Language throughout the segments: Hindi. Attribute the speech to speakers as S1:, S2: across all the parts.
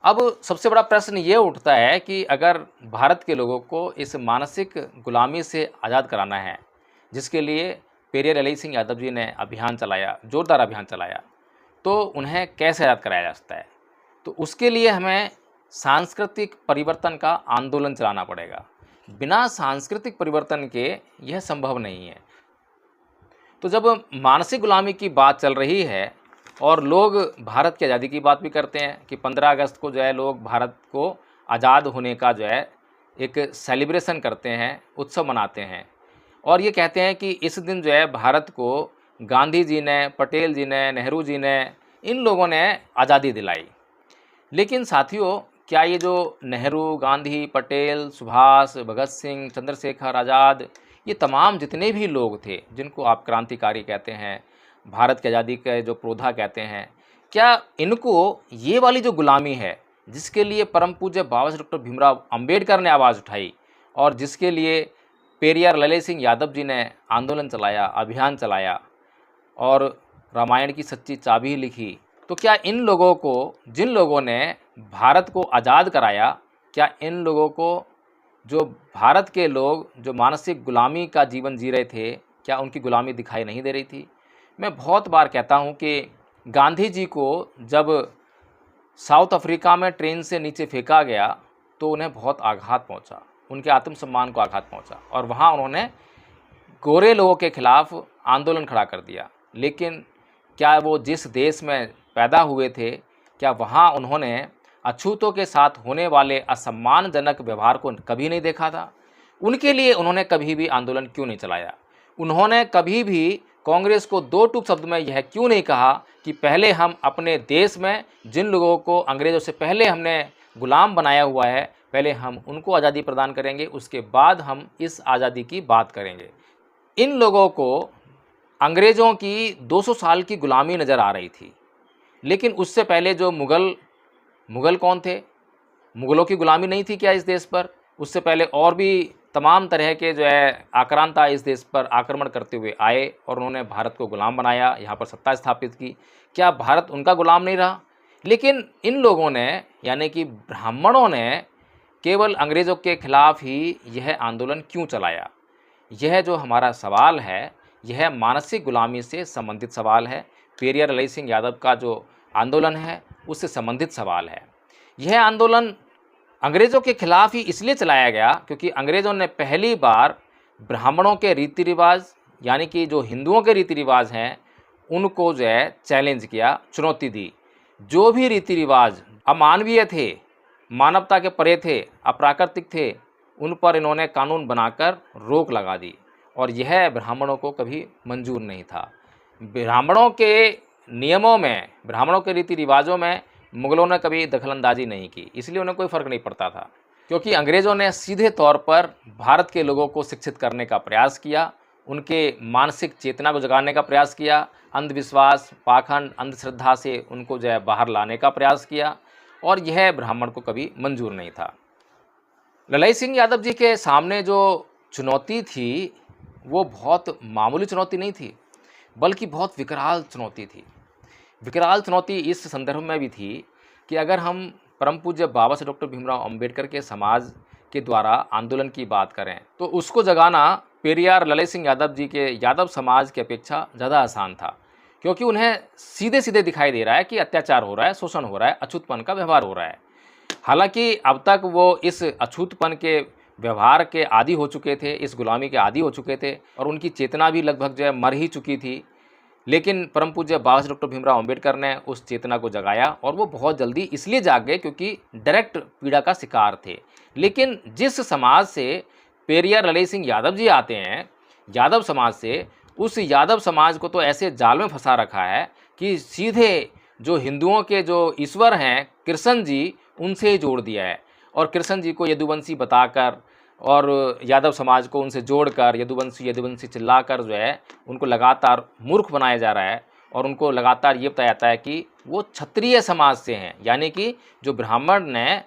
S1: अब सबसे बड़ा प्रश्न ये उठता है कि अगर भारत के लोगों को इस मानसिक गुलामी से आज़ाद कराना है, जिसके लिए पेरियार लली सिंह यादव जी ने अभियान चलाया, जोरदार अभियान चलाया, तो उन्हें कैसे आज़ाद कराया जा सकता है? तो उसके लिए हमें सांस्कृतिक परिवर्तन का आंदोलन चलाना पड़ेगा। बिना सांस्कृतिक परिवर्तन के यह संभव नहीं है। तो जब मानसिक गुलामी की बात चल रही है और लोग भारत की आज़ादी की बात भी करते हैं कि 15 अगस्त को जो है लोग भारत को आज़ाद होने का जो है एक सेलिब्रेशन करते हैं, उत्सव मनाते हैं और ये कहते हैं कि इस दिन जो है भारत को गांधी जी ने, पटेल जी ने, नेहरू जी ने, इन लोगों ने आज़ादी दिलाई। लेकिन साथियों, क्या ये जो नेहरू, गांधी, पटेल, सुभाष, भगत सिंह, चंद्रशेखर आज़ाद, ये तमाम जितने भी लोग थे जिनको आप क्रांतिकारी कहते हैं, भारत की आज़ादी के जो पुरोधा कहते हैं, क्या इनको ये वाली जो गुलामी है जिसके लिए परम पूज्य बाबा साहब डॉक्टर भीमराव अंबेडकर ने आवाज़ उठाई और जिसके लिए पेरियार लली सिंह यादव जी ने आंदोलन चलाया, अभियान चलाया और रामायण की सच्ची चाबी लिखी, तो क्या इन लोगों को, जिन लोगों ने भारत को आज़ाद कराया, क्या इन लोगों को, जो भारत के लोग जो मानसिक गुलामी का जीवन जी रहे थे, क्या उनकी गुलामी दिखाई नहीं दे रही थी? मैं बहुत बार कहता हूं कि गांधी जी को जब साउथ अफ्रीका में ट्रेन से नीचे फेंका गया तो उन्हें बहुत आघात पहुंचा, उनके आत्मसम्मान को आघात पहुंचा और वहां उन्होंने गोरे लोगों के खिलाफ आंदोलन खड़ा कर दिया। लेकिन क्या वो जिस देश में पैदा हुए थे, क्या वहाँ उन्होंने अछूतों के साथ होने वाले असम्मानजनक व्यवहार को कभी नहीं देखा था? उनके लिए उन्होंने कभी भी आंदोलन क्यों नहीं चलाया? उन्होंने कभी भी कांग्रेस को दो टूक शब्द में यह क्यों नहीं कहा कि पहले हम अपने देश में जिन लोगों को अंग्रेज़ों से पहले हमने गुलाम बनाया हुआ है, पहले हम उनको आज़ादी प्रदान करेंगे, उसके बाद हम इस आज़ादी की बात करेंगे। इन लोगों को अंग्रेज़ों की 200 साल की गुलामी नज़र आ रही थी, लेकिन उससे पहले जो मुग़ल कौन थे? मुग़लों की गुलामी नहीं थी क्या इस देश पर? उससे पहले और भी तमाम तरह के जो है आक्रांता इस देश पर आक्रमण करते हुए आए और उन्होंने भारत को गुलाम बनाया, यहाँ पर सत्ता स्थापित की। क्या भारत उनका गुलाम नहीं रहा? लेकिन इन लोगों ने, यानी कि ब्राह्मणों ने, केवल अंग्रेज़ों के खिलाफ ही यह आंदोलन क्यों चलाया? यह जो हमारा सवाल है, यह मानसिक गुलामी से संबंधित सवाल है। पेरियार लली सिंह यादव का जो आंदोलन है उससे संबंधित सवाल है। यह आंदोलन अंग्रेज़ों के खिलाफ ही इसलिए चलाया गया क्योंकि अंग्रेज़ों ने पहली बार ब्राह्मणों के रीति रिवाज, यानी कि जो हिंदुओं के रीति रिवाज हैं, उनको जो है चैलेंज किया, चुनौती दी। जो भी रीति रिवाज अमानवीय थे, मानवता के परे थे, अप्राकृतिक थे, उन पर इन्होंने कानून बनाकर रोक लगा दी और यह ब्राह्मणों को कभी मंजूर नहीं था। ब्राह्मणों के नियमों में, ब्राह्मणों के रीति रिवाजों में मुग़लों ने कभी दखलंदाजी नहीं की, इसलिए उन्हें कोई फ़र्क नहीं पड़ता था। क्योंकि अंग्रेज़ों ने सीधे तौर पर भारत के लोगों को शिक्षित करने का प्रयास किया, उनके मानसिक चेतना को जगाने का प्रयास किया, अंधविश्वास, पाखंड, अंधश्रद्धा से उनको जो है बाहर लाने का प्रयास किया और यह ब्राह्मण को कभी मंजूर नहीं था। लली सिंह यादव जी के सामने जो चुनौती थी वो बहुत मामूली चुनौती नहीं थी, बल्कि बहुत विकराल चुनौती थी। विकराल चुनौती इस संदर्भ में भी थी कि अगर हम परम पूज्य बाबा साहब डॉक्टर भीमराव अंबेडकर के समाज के द्वारा आंदोलन की बात करें तो उसको जगाना पेरियार लली सिंह यादव जी के यादव समाज की अपेक्षा ज़्यादा आसान था, क्योंकि उन्हें सीधे सीधे दिखाई दे रहा है कि अत्याचार हो रहा है, शोषण हो रहा है, अछूतपन का व्यवहार हो रहा है। हालांकि अब तक वो इस अछूतपन के व्यवहार के आदी हो चुके थे, इस गुलामी के आदी हो चुके थे और उनकी चेतना भी लगभग जो है मर ही चुकी थी। लेकिन परम पूज्य बाबा साहब डॉक्टर भीमराव अंबेडकर ने उस चेतना को जगाया और वो बहुत जल्दी इसलिए जाग गए क्योंकि डायरेक्ट पीड़ा का शिकार थे। लेकिन जिस समाज से पेरियार लली सिंह यादव जी आते हैं, यादव समाज से, उस यादव समाज को तो ऐसे जाल में फंसा रखा है कि सीधे जो हिंदुओं के जो ईश्वर हैं कृष्ण जी, उनसे ही जोड़ दिया है और कृष्ण जी को यदुवंशी बताकर और यादव समाज को उनसे जोड़कर यदुवंशी यदुवंशी चिल्लाकर जो है उनको लगातार मूर्ख बनाया जा रहा है और उनको लगातार ये बताया जाता है कि वो क्षत्रिय समाज से हैं। यानी कि जो ब्राह्मण ने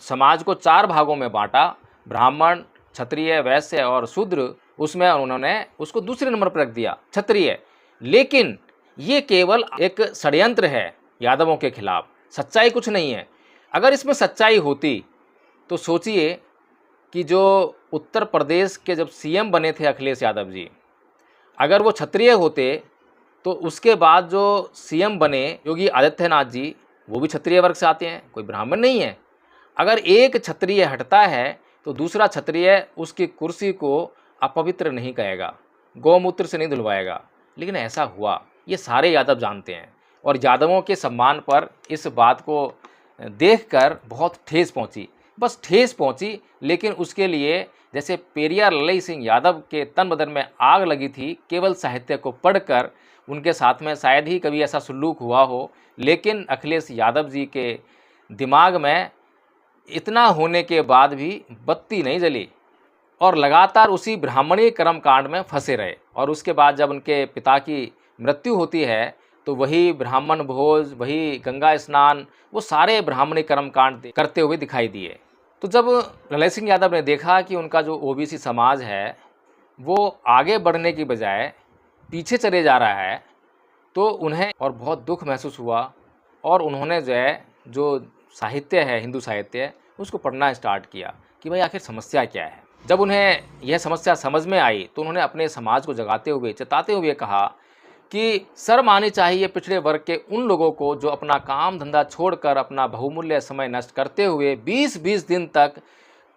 S1: समाज को 4 भागों में बांटा, ब्राह्मण, क्षत्रिय, वैश्य और शूद्र, उसमें उन्होंने उसको दूसरे नंबर पर रख दिया, क्षत्रिय। लेकिन ये केवल एक षड्यंत्र है यादवों के खिलाफ, सच्चाई कुछ नहीं है। अगर इसमें सच्चाई होती तो सोचिए कि जो उत्तर प्रदेश के जब सीएम बने थे अखिलेश यादव जी, अगर वो क्षत्रिय होते तो उसके बाद जो सीएम बने योगी आदित्यनाथ जी, वो भी क्षत्रिय वर्ग से आते हैं, कोई ब्राह्मण नहीं है। अगर एक क्षत्रिय हटता है तो दूसरा क्षत्रिय उसकी कुर्सी को अपवित्र नहीं कहेगा, गौमूत्र से नहीं धुलवाएगा। लेकिन ऐसा हुआ, ये सारे यादव जानते हैं और यादवों के सम्मान पर इस बात को देखकर बहुत ठेस पहुंची, बस ठेस पहुंची। लेकिन उसके लिए जैसे पेरियार ललई सिंह यादव के तन बदन में आग लगी थी केवल साहित्य को पढ़कर, उनके साथ में शायद ही कभी ऐसा सुलूक हुआ हो, लेकिन अखिलेश यादव जी के दिमाग में इतना होने के बाद भी बत्ती नहीं जली और लगातार उसी ब्राह्मणी कर्म कांड में फंसे रहे। और उसके बाद जब उनके पिता की मृत्यु होती है तो वही ब्राह्मण भोज, वही गंगा स्नान, वो सारे ब्राह्मणी कर्म कांड करते हुए दिखाई दिए। तो जब ललई सिंह यादव ने देखा कि उनका जो ओबीसी समाज है वो आगे बढ़ने की बजाय पीछे चले जा रहा है, तो उन्हें और बहुत दुख महसूस हुआ और उन्होंने जो साहित्य है, हिंदू साहित्य, उसको पढ़ना स्टार्ट किया कि भाई आखिर समस्या क्या है। जब उन्हें यह समस्या समझ में आई तो उन्होंने अपने समाज को जगाते हुए, चेताते हुए कहा कि शर्म आनी चाहिए पिछड़े वर्ग के उन लोगों को जो अपना काम धंधा छोड़कर अपना बहुमूल्य समय नष्ट करते हुए 20-20 दिन तक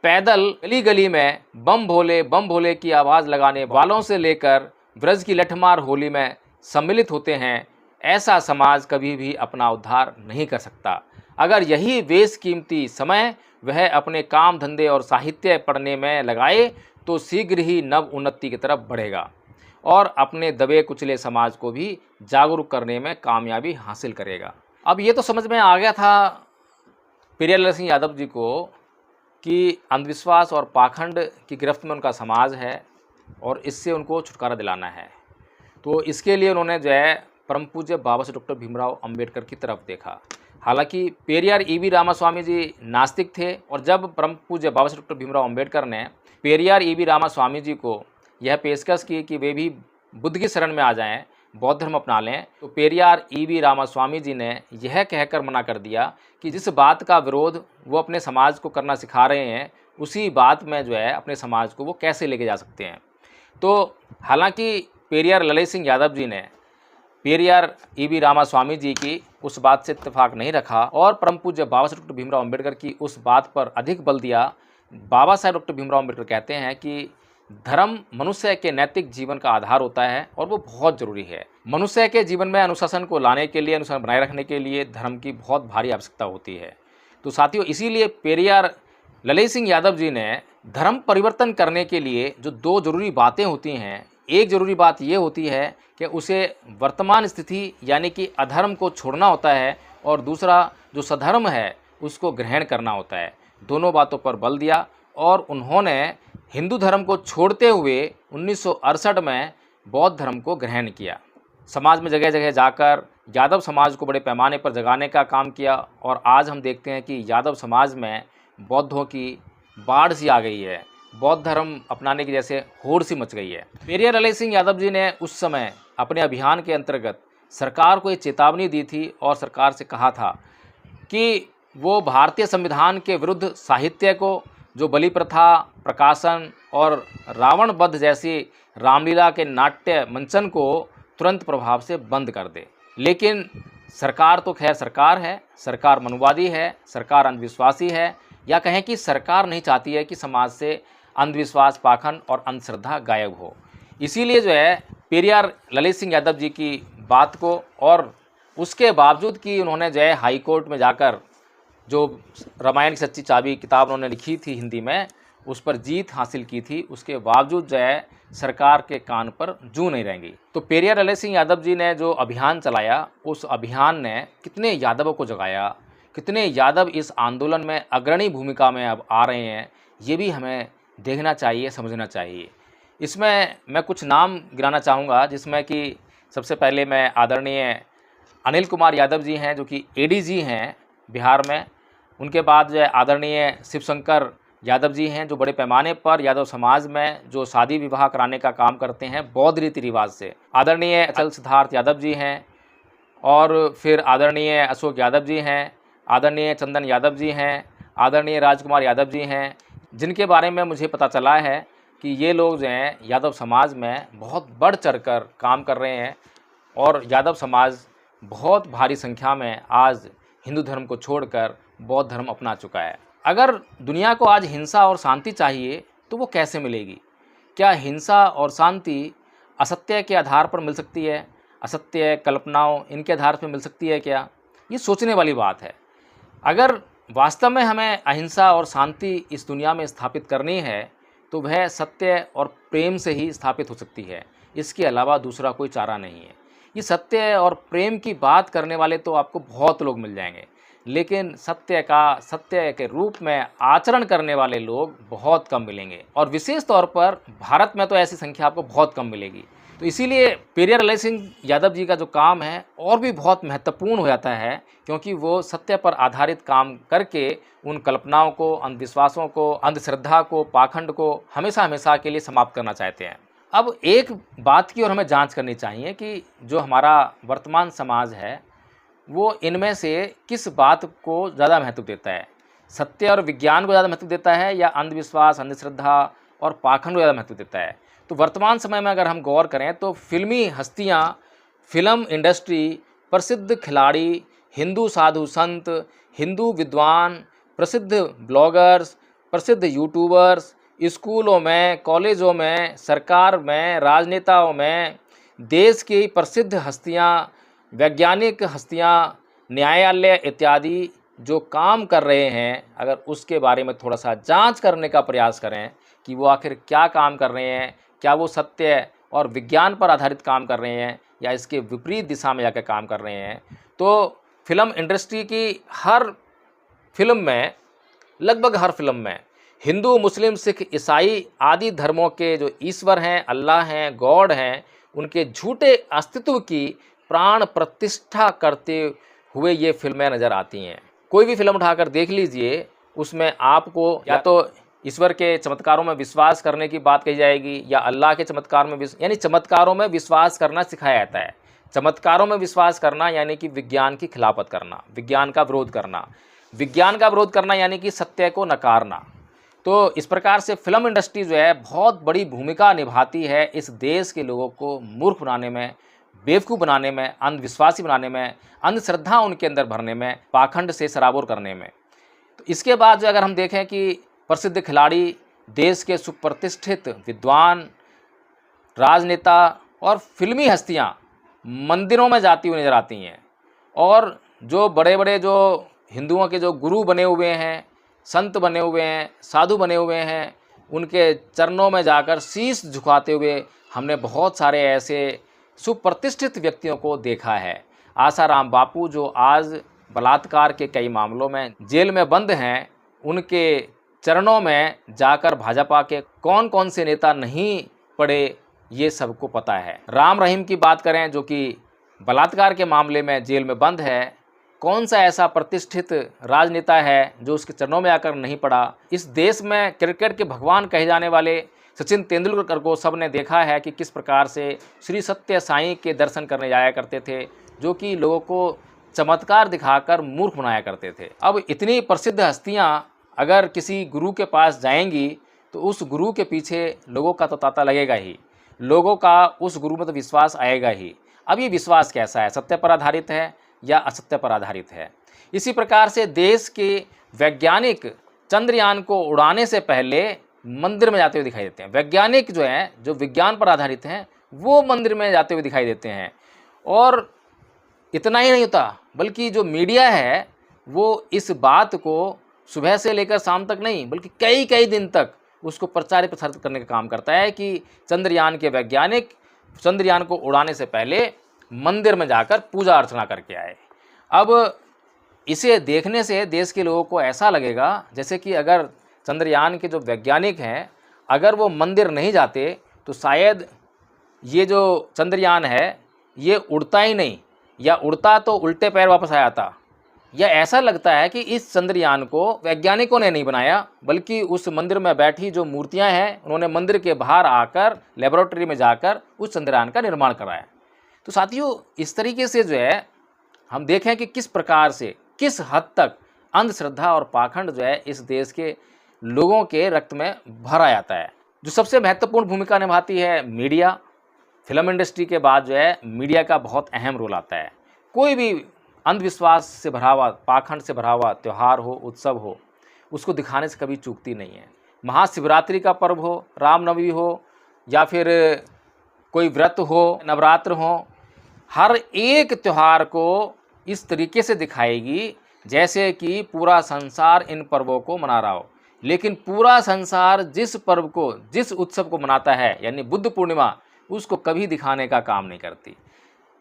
S1: पैदल गली गली में बम भोले की आवाज़ लगाने वालों से लेकर ब्रज की लठमार होली में सम्मिलित होते हैं। ऐसा समाज कभी भी अपना उद्धार नहीं कर सकता। अगर यही बेशकीमती समय वह अपने काम धंधे और साहित्य पढ़ने में लगाए तो शीघ्र ही नव उन्नति की तरफ बढ़ेगा और अपने दबे कुचले समाज को भी जागरूक करने में कामयाबी हासिल करेगा। अब ये तो समझ में आ गया था पेरियार ललई सिंह यादव जी को कि अंधविश्वास और पाखंड की गिरफ्त में उनका समाज है और इससे उनको छुटकारा दिलाना है। तो इसके लिए उन्होंने परम पूज्य बाबा साहेब डॉक्टर भीमराव अंबेडकर की तरफ देखा। हालांकि पेरियार ईवी रामास्वामी जी नास्तिक थे और जब परम पूज्य बाबा साहेब डॉक्टर भीमराव अंबेडकर ने पेरियार ईवी रामास्वामी जी को यह पेशकश की कि वे भी बुद्ध की शरण में आ जाएं, बौद्ध धर्म अपना लें, तो पेरियार ईवी रामास्वामी जी ने यह कहकर मना कर दिया कि जिस बात का विरोध वो अपने समाज को करना सिखा रहे हैं उसी बात में अपने समाज को वो कैसे लेके जा सकते हैं। तो हालांकि पेरियार ललई सिंह यादव जी ने पेरियार ईवी रामास्वामी जी की उस बात से इत्तेफाक नहीं रखा और परम पूज्य बाबा साहेब डॉक्टर भीमराव अंबेडकर की उस बात पर अधिक बल दिया। बाबा साहेब डॉक्टर भीमराव अंबेडकर कहते हैं कि धर्म मनुष्य के नैतिक जीवन का आधार होता है और वो बहुत ज़रूरी है। मनुष्य के जीवन में अनुशासन को लाने के लिए, अनुशासन बनाए रखने के लिए धर्म की बहुत भारी आवश्यकता होती है। तो साथियों, इसीलिए पेरियार ललई सिंह यादव जी ने धर्म परिवर्तन करने के लिए जो दो जरूरी बातें होती हैं, एक ज़रूरी बात ये होती है कि उसे वर्तमान स्थिति यानी कि अधर्म को छोड़ना होता है और दूसरा जो सधर्म है उसको ग्रहण करना होता है। दोनों बातों पर बल दिया और उन्होंने हिंदू धर्म को छोड़ते हुए 1968 में बौद्ध धर्म को ग्रहण किया। समाज में जगह जगह जाकर यादव समाज को बड़े पैमाने पर जगाने का काम किया और आज हम देखते हैं कि यादव समाज में बौद्धों की बाढ़ सी आ गई है, बौद्ध धर्म अपनाने की जैसे होड़ सी मच गई है। पेरियार ललई सिंह यादव जी ने उस समय अपने अभियान के अंतर्गत सरकार को ये चेतावनी दी थी और सरकार से कहा था कि वो भारतीय संविधान के विरुद्ध साहित्य को, जो बलि प्रथा, प्रकाशन और रावण वध जैसी रामलीला के नाट्य मंचन को तुरंत प्रभाव से बंद कर दे। लेकिन सरकार तो खैर सरकार है, सरकार मनुवादी है, सरकार अंधविश्वासी है, या कहें कि सरकार नहीं चाहती है कि समाज से अंधविश्वास, पाखंड और अंधश्रद्धा गायब हो। इसीलिए पेरियार ललई सिंह यादव जी की बात को और उसके बावजूद कि उन्होंने हाई कोर्ट में जाकर जो रामायण की सच्ची चाबी किताब उन्होंने लिखी थी हिंदी में, उस पर जीत हासिल की थी, उसके बावजूद सरकार के कान पर जूं नहीं रहेंगी। तो पेरियार ललई सिंह यादव जी ने जो अभियान चलाया, उस अभियान ने कितने यादवों को जगाया, कितने यादव इस आंदोलन में अग्रणी भूमिका में अब आ रहे हैं, ये भी हमें देखना चाहिए, समझना चाहिए। इसमें मैं कुछ नाम गिनाना चाहूँगा, जिसमें कि सबसे पहले मैं आदरणीय अनिल कुमार यादव जी हैं जो कि एडीजी हैं बिहार में। उनके बाद आदरणीय शिवशंकर यादव जी हैं जो बड़े पैमाने पर यादव समाज में जो शादी विवाह कराने का काम करते हैं बौद्ध रीति रिवाज से। आदरणीय अचल सिद्धार्थ यादव जी हैं और फिर आदरणीय अशोक यादव जी हैं, आदरणीय चंदन यादव जी हैं, आदरणीय राजकुमार यादव जी हैं, जिनके बारे में मुझे पता चला है कि ये लोग जो हैं यादव समाज में बहुत बढ़ चढ़कर काम कर रहे हैं और यादव समाज बहुत भारी संख्या में आज हिंदू धर्म को छोड़कर बौद्ध धर्म अपना चुका है। अगर दुनिया को आज हिंसा और शांति चाहिए तो वो कैसे मिलेगी? क्या हिंसा और शांति असत्य के आधार पर मिल सकती है? असत्य, कल्पनाओं, इनके आधार पर मिल सकती है क्या? ये सोचने वाली बात है। अगर वास्तव में हमें अहिंसा और शांति इस दुनिया में स्थापित करनी है तो वह सत्य और प्रेम से ही स्थापित हो सकती है। इसके अलावा दूसरा कोई चारा नहीं है। ये सत्य और प्रेम की बात करने वाले तो आपको बहुत लोग मिल जाएंगे, लेकिन सत्य के रूप में आचरण करने वाले लोग बहुत कम मिलेंगे और विशेष तौर पर भारत में तो ऐसी संख्या आपको बहुत कम मिलेगी। तो इसीलिए पेरियार ललित सिंह यादव जी का जो काम है और भी बहुत महत्वपूर्ण हो जाता है, क्योंकि वो सत्य पर आधारित काम करके उन कल्पनाओं को, अंधविश्वासों को, अंधश्रद्धा को, पाखंड को हमेशा हमेशा के लिए समाप्त करना चाहते हैं। अब एक बात की और हमें जांच करनी चाहिए कि जो हमारा वर्तमान समाज है वो इनमें से किस बात को ज़्यादा महत्व देता है? सत्य और विज्ञान को ज़्यादा महत्व देता है या अंधविश्वास, अंधश्रद्धा और पाखंड को ज़्यादा महत्व देता है? तो वर्तमान समय में अगर हम गौर करें तो फिल्मी हस्तियाँ, फिल्म इंडस्ट्री, प्रसिद्ध खिलाड़ी, हिंदू साधु संत, हिंदू विद्वान, प्रसिद्ध ब्लॉगर्स, प्रसिद्ध यूट्यूबर्स, स्कूलों में, कॉलेजों में, सरकार में, राजनेताओं में, देश की प्रसिद्ध हस्तियाँ, वैज्ञानिक हस्तियाँ, न्यायालय इत्यादि जो काम कर रहे हैं, अगर उसके बारे में थोड़ा सा जांच करने का प्रयास करें कि वो आखिर क्या काम कर रहे हैं, क्या वो सत्य और विज्ञान पर आधारित काम कर रहे हैं या इसके विपरीत दिशा में जाकर काम कर रहे हैं, तो फिल्म इंडस्ट्री की हर फिल्म में, लगभग हर फिल्म में हिंदू, मुस्लिम, सिख, ईसाई आदि धर्मों के जो ईश्वर हैं, अल्लाह हैं, गॉड हैं, उनके झूठे अस्तित्व की प्राण प्रतिष्ठा करते हुए ये फिल्में नज़र आती हैं। कोई भी फिल्म उठाकर देख लीजिए, उसमें आपको या तो ईश्वर के चमत्कारों में विश्वास करने की बात कही जाएगी या अल्लाह के चमत्कार में यानी चमत्कारों में विश्वास करना सिखाया जाता है। चमत्कारों में विश्वास करना यानी कि विज्ञान की खिलाफत करना, विज्ञान का विरोध करना, विज्ञान का विरोध करना यानी कि सत्य को नकारना। तो इस प्रकार से फिल्म इंडस्ट्री जो है बहुत बड़ी भूमिका निभाती है इस देश के लोगों को मूर्ख बनाने में, बेवकूफ़ बनाने में, अंधविश्वासी बनाने में, अंधश्रद्धा उनके अंदर भरने में, पाखंड से सराबोर करने में। तो इसके बाद जो अगर हम देखें कि प्रसिद्ध खिलाड़ी, देश के सुप्रतिष्ठित विद्वान, राजनेता और फिल्मी हस्तियां मंदिरों में जाती हुई नजर आती हैं और जो बड़े बड़े जो हिंदुओं के जो गुरु बने हुए हैं, संत बने हुए हैं, साधु बने हुए हैं, उनके चरणों में जाकर शीश झुकाते हुए हमने बहुत सारे ऐसे सुप्रतिष्ठित व्यक्तियों को देखा है। आसाराम बापू जो आज बलात्कार के कई मामलों में जेल में बंद हैं, उनके चरणों में जाकर भाजपा के कौन कौन से नेता नहीं पड़े, ये सबको पता है। राम रहीम की बात करें जो कि बलात्कार के मामले में जेल में बंद है, कौन सा ऐसा प्रतिष्ठित राजनेता है जो उसके चरणों में आकर नहीं पड़ा? इस देश में क्रिकेट के भगवान कहे जाने वाले सचिन तेंदुलकर को सब ने देखा है कि किस प्रकार से श्री सत्य साईं के दर्शन करने जाया करते थे, जो कि लोगों को चमत्कार दिखाकर मूर्ख बनाया करते थे। अब इतनी प्रसिद्ध हस्तियां अगर किसी गुरु के पास जाएंगी तो उस गुरु के पीछे लोगों का तो तांता लगेगा ही, लोगों का उस गुरु में तो विश्वास आएगा ही। अब ये विश्वास कैसा है, सत्य पर आधारित है या असत्य पर आधारित है? इसी प्रकार से देश के वैज्ञानिक चंद्रयान को उड़ाने से पहले मंदिर में जाते हुए दिखाई देते हैं। वैज्ञानिक जो हैं, जो विज्ञान पर आधारित हैं, वो मंदिर में जाते हुए दिखाई देते हैं। और इतना ही नहीं होता, बल्कि जो मीडिया है वो इस बात को सुबह से लेकर शाम तक नहीं, बल्कि कई कई दिन तक उसको प्रचारित प्रसारित करने का काम करता है कि चंद्रयान के वैज्ञानिक चंद्रयान को उड़ाने से पहले मंदिर में जाकर पूजा अर्चना करके आए। अब इसे देखने से देश के लोगों को ऐसा लगेगा जैसे कि अगर चंद्रयान के जो वैज्ञानिक हैं, अगर वो मंदिर नहीं जाते तो शायद ये जो चंद्रयान है ये उड़ता ही नहीं, या उड़ता तो उल्टे पैर वापस आ जाता। या ऐसा लगता है कि इस चंद्रयान को वैज्ञानिकों ने नहीं बनाया, बल्कि उस मंदिर में बैठी जो मूर्तियां हैं उन्होंने मंदिर के बाहर आकर लेबोरेटरी में जाकर उस चंद्रयान का निर्माण कराया। तो साथियों, इस तरीके से जो है हम देखें कि किस प्रकार से किस हद तक अंधश्रद्धा और पाखंड जो है इस देश के लोगों के रक्त में भरा जाता है। जो सबसे महत्वपूर्ण भूमिका निभाती है मीडिया, फिल्म इंडस्ट्री के बाद जो है मीडिया का बहुत अहम रोल आता है। कोई भी अंधविश्वास से भरा हुआ, पाखंड से भरा हुआ त्यौहार हो, उत्सव हो, उसको दिखाने से कभी चूकती नहीं है। महाशिवरात्रि का पर्व हो, रामनवमी हो, या फिर कोई व्रत हो, नवरात्र हो, हर एक त्यौहार को इस तरीके से दिखाएगी जैसे कि पूरा संसार इन पर्वों को मना रहा हो। लेकिन पूरा संसार जिस पर्व को, जिस उत्सव को मनाता है, यानी बुद्ध पूर्णिमा, उसको कभी दिखाने का काम नहीं करती।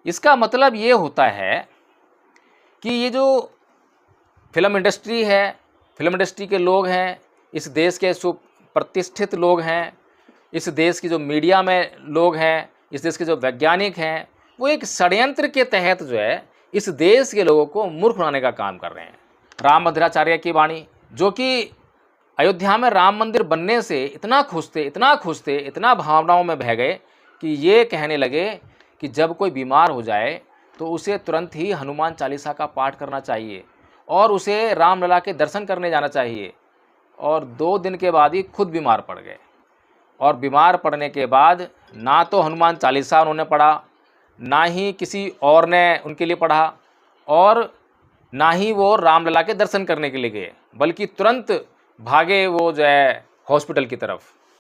S1: इसका मतलब ये होता है कि ये जो फिल्म इंडस्ट्री है, फिल्म इंडस्ट्री के लोग हैं, इस देश के सुप्रतिष्ठित लोग हैं, इस देश की जो मीडिया में लोग हैं, इस देश के जो वैज्ञानिक हैं, वो एक षड्यंत्र के तहत जो है इस देश के लोगों को मूर्ख बनाने का काम कर रहे हैं। राम भद्राचार्य की वाणी, जो कि अयोध्या में राम मंदिर बनने से इतना खुश थे, इतना खुश थे, इतना भावनाओं में बह गए कि ये कहने लगे कि जब कोई बीमार हो जाए तो उसे तुरंत ही हनुमान चालीसा का पाठ करना चाहिए और उसे रामलला के दर्शन करने जाना चाहिए। और 2 दिन के बाद ही खुद बीमार पड़ गए, और बीमार पड़ने के बाद ना तो हनुमान चालीसा उन्होंने पढ़ा, ना ही किसी और ने उनके लिए पढ़ा, और ना ही वो रामलला के दर्शन करने के लिए गए, बल्कि तुरंत भागे वो जो है हॉस्पिटल की तरफ।